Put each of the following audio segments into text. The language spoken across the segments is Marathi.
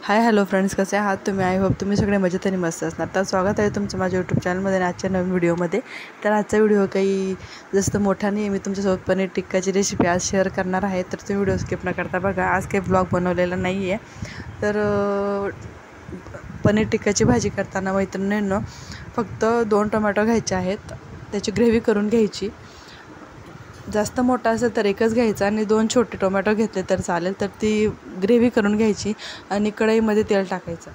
हाय हॅलो फ्रेंड्स, कसे आहात तुम्ही? आय होप तुम्ही सगळे मजेत आणि मस्त असणार. तर स्वागत आहे तुमचं माझ्या यूट्यूब चॅनलमध्ये आणि आजच्या नवीन व्हिडिओमध्ये. तर आजचा व्हिडिओ काही जास्त मोठा नाही आहे. मी तुमच्यासोबत पनीर टिक्काची रेसिपी आज शेअर करणार आहे. तर तुम्ही व्हिडिओ स्किप न करता बघा. आज काही ब्लॉग बनवलेला नाही आहे. तर पनीर टिक्काची भाजी करताना मैत्रिणींनो फक्त 2 टोमॅटो घ्यायचे आहेत. त्याची ग्रेव्ही करून घ्यायची. जास्त मोठा असेल तर एकच घ्यायचा आणि 2 छोटे टोमॅटो घेतले तर चालेल. तर ती ग्रेव्ही करून घ्यायची आणि कढईमध्ये तेल टाकायचं.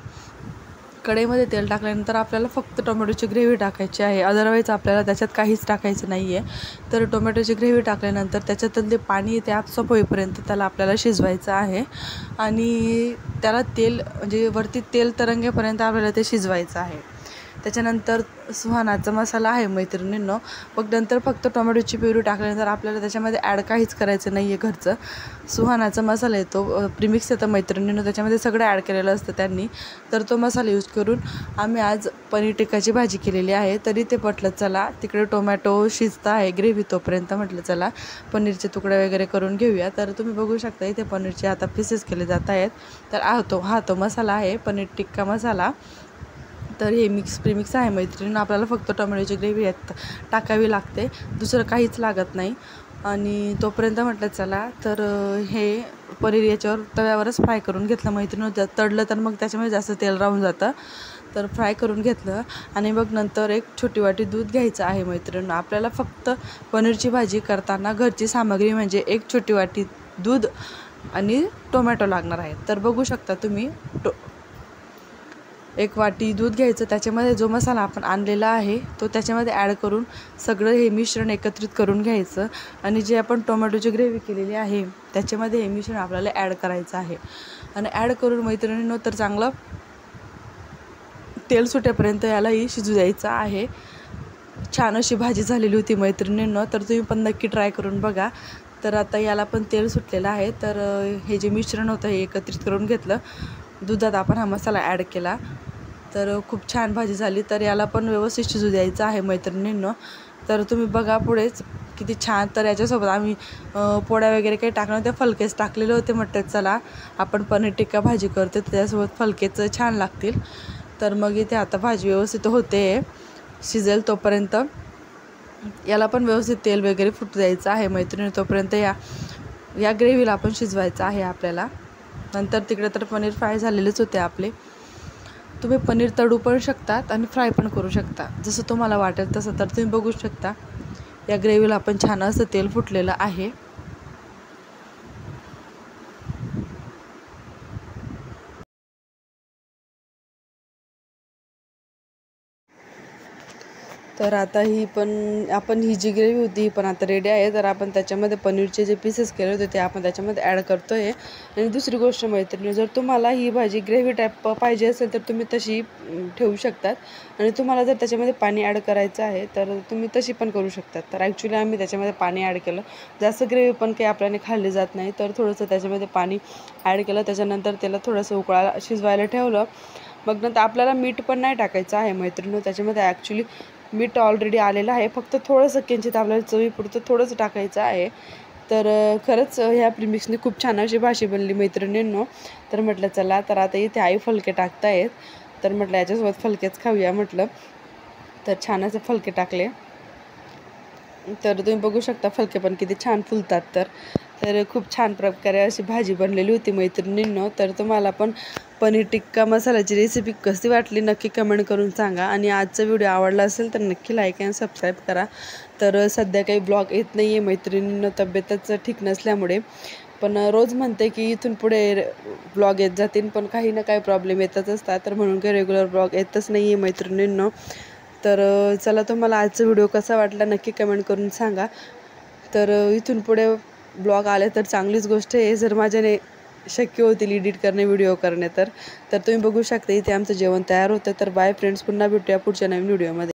कढईमध्ये तेल टाकल्यानंतर आपल्याला फक्त टोमॅटोची ग्रेव्ही टाकायची आहे. अदरवाईज आपल्याला त्याच्यात काहीच टाकायचं नाही आहे. तर टोमॅटोची ग्रेव्ही टाकल्यानंतर त्याच्यातलं ते पाणी ते आपसाप होईपर्यंत त्याला आपल्याला शिजवायचं आहे आणि त्याला तेल म्हणजे वरती तेल तरंगेपर्यंत आपल्याला ते शिजवायचं आहे. त्याच्यानंतर सुहानाचा मसाला आहे मैत्रिणींनो. मग नंतर फक्त टोमॅटोची प्युरी टाकल्यानंतर आपल्याला त्याच्यामध्ये ॲड काहीच करायचं नाही आहे. घरचं सुहानाचा मसाला येतो, प्रीमिक्स येतं मैत्रिणींनो, त्याच्यामध्ये सगळं ॲड केलेलं असतं त्यांनी. तर तो मसाला यूज करून आम्ही आज पनीर टिक्काची भाजी केलेली आहे. तरी ते म्हटलं चला तिकडे टोमॅटो शिजता आहे ग्रेव्ही, तोपर्यंत म्हटलं चला पनीरचे तुकडे वगैरे करून घेऊया. तर तुम्ही बघू शकता इथे पनीरचे आता पीसेस केले जात आहेत. तर हा तो मसाला आहे पनीर टिक्का मसाला. तर हे प्रीमिक्स आहे मैत्रिणींनो. आपल्याला फक्त टोमॅटोची ग्रेव्ही टाकावी लागते, दुसरं काहीच लागत नाही. आणि तोपर्यंत म्हटलं चला तर हे पनीर याच्यावर तव्यावरच फ्राय करून घेतलं मैत्रिणींनो. तळलं तर मग त्याच्यामध्ये जास्त तेल राहून जातं. तर फ्राय करून घेतलं आणि मग नंतर एक छोटी वाटी दूध घ्यायचं आहे मैत्रिणींनो. आपल्याला फक्त पनीरची भाजी करताना घरची सामग्री म्हणजे एक छोटी वाटी दूध आणि टोमॅटो लागणार आहे. तर बघू शकता तुम्ही, एक वाटी दूध घ्यायचं, त्याच्यामध्ये जो मसाला आपण आणलेला आहे तो त्याच्यामध्ये ॲड करून सगळं हे मिश्रण एकत्रित करून घ्यायचं आणि जे आपण टोमॅटोची ग्रेव्ही केलेली आहे त्याच्यामध्ये हे मिश्रण आपल्याला ॲड करायचं आहे. आणि ॲड करून मैत्रिणींनो तर चांगलं तेल सुटेपर्यंत यालाही शिजू द्यायचं आहे. छान अशी भाजी झालेली होती मैत्रिणींनो. तर तुम्ही पण नक्की ट्राय करून बघा. तर आता याला पण तेल सुटलेलं आहे. तर हे जे मिश्रण होतं हे एकत्रित करून घेतलं, दुधात आपण हा मसाला ॲड केला. तर खूप छान भाजी झाली. तर याला पण व्यवस्थित शिजू द्यायचं आहे मैत्रिणींनो. तर तुम्ही बघा पुढेच किती छान. तर याच्यासोबत आम्ही पोळ्या वगैरे काही टाकलं, ते फलकेच टाकलेले होते. म्हटलं चला आपण पनीर टिक्का भाजी करतो त्याच्यासोबत फलकेच छान लागतील. तर मग इथे आता भाजी व्यवस्थित होते, शिजेल तोपर्यंत याला पण व्यवस्थित तेल वगैरे फुटू द्यायचं आहे मैत्रिणी. तोपर्यंत या ग्रेव्हीला आपण शिजवायचं आहे आपल्याला. नंतर तिकडे तर पनीर फ्राय झालेलेच होते आपले. तुम्ही पनीर तळू पण शकतात आणि फ्राय पण करू शकता, जसं तुम्हाला वाटेल तसं. तर तुम्ही बघू शकता या ग्रेव्हीला आपण छान असं तेल फुटलेलं आहे. तर आता ही जी ग्रेव्ही होती ही पण आता रेडी आहे. तर आपण त्याच्यामध्ये पनीरचे जे पीसेस केले होते ते आपण त्याच्यामध्ये ॲड करतो आहे. आणि दुसरी गोष्ट मैत्रिणी, जर तुम्हाला ही भाजी ग्रेव्ही टाईप पाहिजे असेल तर तुम्ही तशी ठेवू शकतात. आणि तुम्हाला जर त्याच्यामध्ये पाणी ॲड करायचं आहे तर तुम्ही तशी पण करू शकतात. तर ॲक्च्युली आम्ही त्याच्यामध्ये पाणी ॲड केलं. जास्त ग्रेव्ही पण काही आपल्याने खाल्ली जात नाही, तर थोडंसं त्याच्यामध्ये पाणी ॲड केलं. त्याच्यानंतर त्याला थोडंसं शिजवायला ठेवलं. मग नंतर आपल्याला मीठ पण नाही टाकायचं आहे मैत्रिणी. त्याच्यामध्ये ॲक्च्युली मीठ ऑलरेडी आलेलं आहे, फक्त थोडंसं किंचित आपल्याला चवीपुरतं थोडंसं टाकायचं आहे. तर खरंच ह्या प्रीमिक्सने खूप छान अशी भाजी बनली मैत्रिणींनो. तर म्हटलं चला, तर आता इथे आई फलके टाकतायत. तर म्हटलं याच्यासोबत फलकेच खाऊया म्हटलं. तर छान असे फलके टाकले. तर तुम्ही बघू शकता फलके पण किती छान फुलतात. तर खूप छान प्रकारे अशी भाजी बनलेली होती मैत्रिणींनो. तर तुम्हाला पण पनीर टिक्का मसाल्याची रेसिपी कशी वाटली नक्की कमेंट करून सांगा. आणि आजचा व्हिडिओ आवडला असेल तर नक्की लाईक आणि सबस्क्राईब करा. तर सध्या काही ब्लॉग येत नाही आहे मैत्रिणींनो, तब्येतच ठीक नसल्यामुळे. पण रोज म्हणते की इथून पुढे ब्लॉग येत जातील, पण काही ना काही प्रॉब्लेम येतच असतात. तर म्हणून काही रेग्युलर ब्लॉग येतच नाही आहे मैत्रिणींनो. तर चला, तुम्हाला आजचा व्हिडिओ कसा वाटला नक्की कमेंट करून सांगा. तर इथून पुढे ब्लॉग आले तर चांगलीच गोष्ट आहे, जर माझ्याने शक्य होतील एडिट करणे, व्हिडिओ करणे. तर तुम्ही बघू शकता इथे आमचं जेवण तयार होतं. तर बाय फ्रेंड्स, पुन्हा भेटूया पुढच्या नवीन व्हिडिओमध्ये.